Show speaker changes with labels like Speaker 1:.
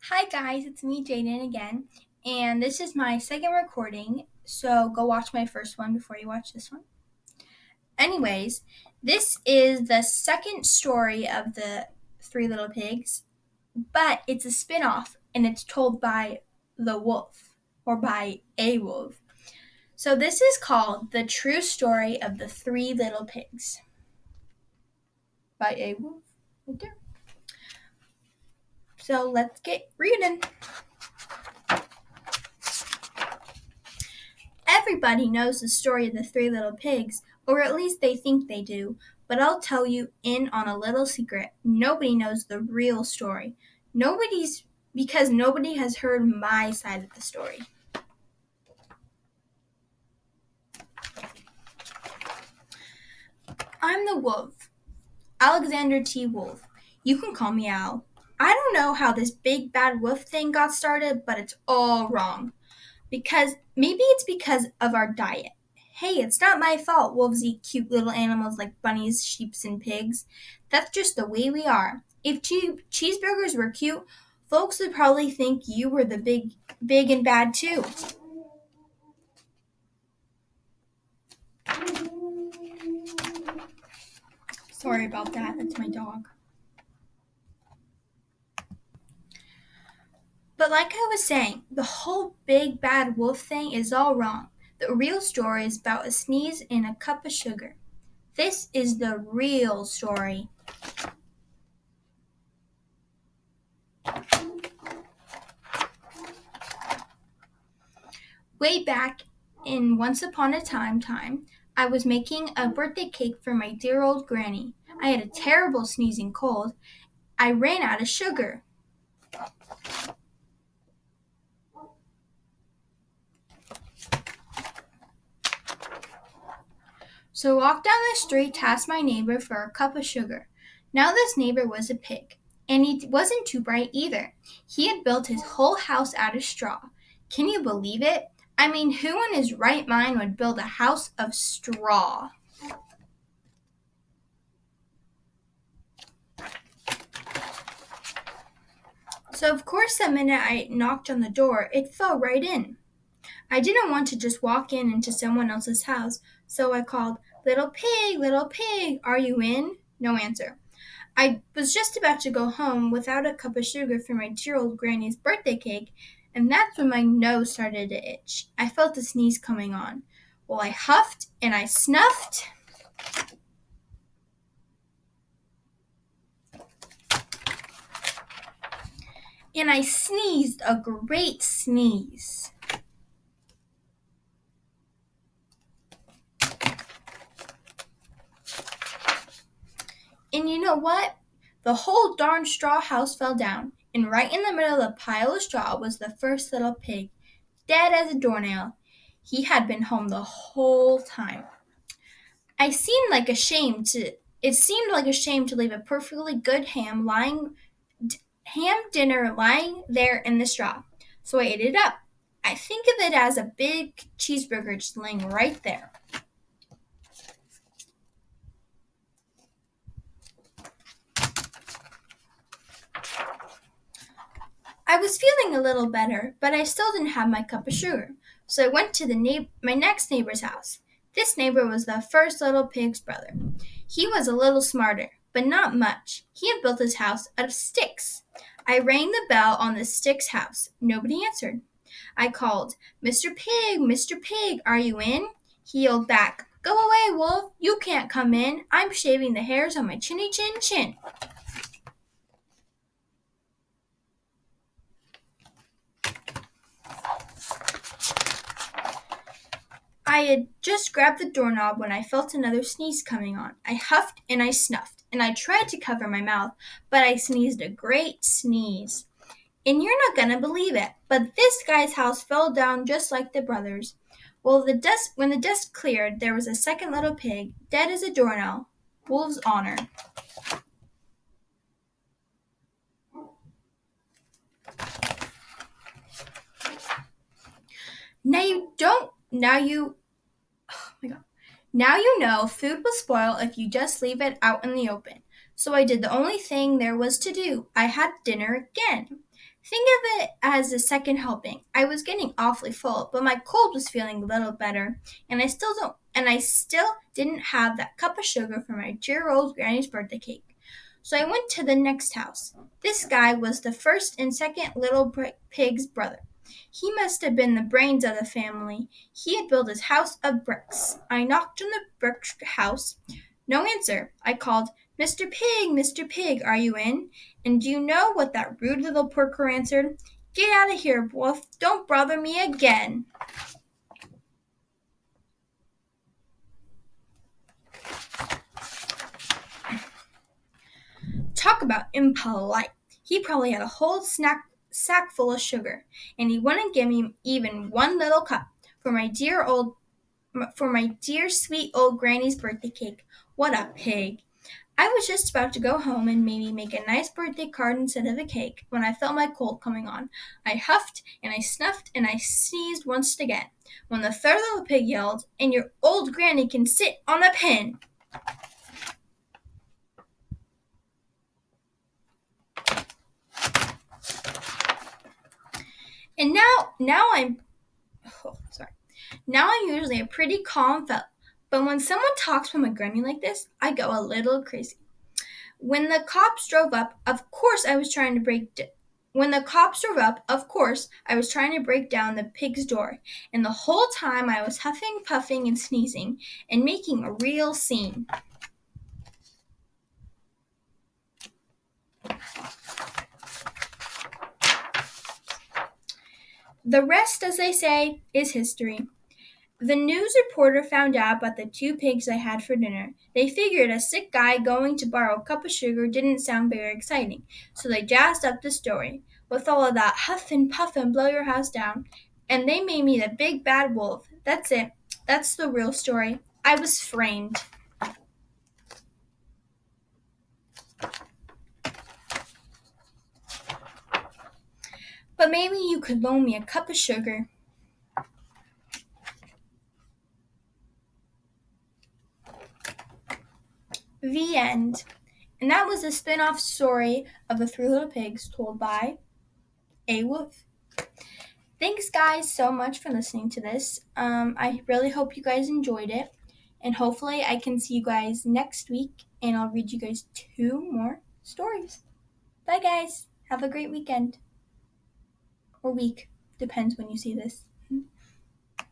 Speaker 1: Hi guys, it's me Jaden again, and this is my second recording, so go watch my first one before you watch this one. Anyways, this is the second story of the Three Little Pigs, but it's a spin-off and it's told by the wolf or by a wolf. So this is called The True Story of the Three Little Pigs by a wolf right there. So let's get reading. Everybody knows the story of the Three Little Pigs, or at least they think they do, but I'll tell you in on a little secret. Nobody knows the real story. Because nobody has heard my side of the story. I'm the wolf, Alexander T. Wolf. You can call me Al. I don't know how this big bad wolf thing got started, but it's all wrong. Maybe it's because of our diet. Hey, it's not my fault wolves eat cute little animals like bunnies, sheep, and pigs. That's just the way we are. If cheeseburgers were cute, folks would probably think you were the big and bad too. Sorry about that. That's my dog. But like I was saying, the whole big bad wolf thing is all wrong. The real story is about a sneeze and a cup of sugar. This is the real story. Way back in Once Upon a Time, I was making a birthday cake for my dear old granny. I had a terrible sneezing cold. I ran out of sugar. So I walked down the street to ask my neighbor for a cup of sugar. Now this neighbor was a pig, and he wasn't too bright either. He had built his whole house out of straw. Can you believe it? I mean, who in his right mind would build a house of straw? So of course the minute I knocked on the door, it fell right in. I didn't want to just walk in into someone else's house, so I called, little pig, are you in? No answer. I was just about to go home without a cup of sugar for my dear old granny's birthday cake, and that's when my nose started to itch. I felt a sneeze coming on. Well, I huffed and I snuffed. And I sneezed a great sneeze. And you know what? The whole darn straw house fell down, and right in the middle of the pile of straw was the first little pig, dead as a doornail. He had been home the whole time. It seemed like a shame to leave a perfectly good ham dinner lying there in the straw. So I ate it up. I think of it as a big cheeseburger just laying right there. I was feeling a little better, but I still didn't have my cup of sugar. So I went to my next neighbor's house. This neighbor was the first little pig's brother. He was a little smarter, but not much. He had built his house out of sticks. I rang the bell on the sticks house. Nobody answered. I called, Mr. Pig, are you in? He yelled back, Go away, wolf. You can't come in. I'm shaving the hairs on my chinny chin. I had just grabbed the doorknob when I felt another sneeze coming on. I huffed and I snuffed, and I tried to cover my mouth, but I sneezed a great sneeze. And you're not going to believe it, but this guy's house fell down just like the brothers. Well, when the dust cleared, there was a second little pig, dead as a doornail. Wolf's honor. Now you know food will spoil if you just leave it out in the open. So I did the only thing there was to do. I had dinner again. Think of it as a second helping. I was getting awfully full, but my cold was feeling a little better, and I still didn't have that cup of sugar for my dear old granny's birthday cake. So I went to the next house. This guy was the first and second little pig's brother. He must have been the brains of the family. He had built his house of bricks. I knocked on the brick house. No answer. I called, Mr. Pig, are you in? And do you know what that rude little porker answered? Get out of here, wolf. Don't bother me again. Talk about impolite. He probably had a whole sack full of sugar, and he wouldn't give me even one little cup for my dear sweet old granny's birthday cake. What a pig! I was just about to go home and maybe make a nice birthday card instead of a cake when I felt my cold coming on. I huffed and I snuffed and I sneezed once again, when the third little pig yelled, And your old granny can sit on a pin! And now I'm oh, sorry. Now I'm usually a pretty calm fellow, but when someone talks from my granny like this, I go a little crazy. When the cops drove up, of course I was trying to break down the pig's door, and the whole time I was huffing, puffing, and sneezing, and making a real scene. The rest, as they say, is history. The news reporter found out about the two pigs I had for dinner. They figured a sick guy going to borrow a cup of sugar didn't sound very exciting, so they jazzed up the story with all of that huff and puff and blow your house down, and they made me the big bad wolf. That's it. That's the real story. I was framed. But maybe you could loan me a cup of sugar. The end. And that was a spin-off story of the Three Little Pigs told by a wolf. Thanks, guys, so much for listening to this. I really hope you guys enjoyed it. And hopefully I can see you guys next week and I'll read you guys 2 more stories. Bye, guys. Have a great weekend. Or week. Depends when you see this.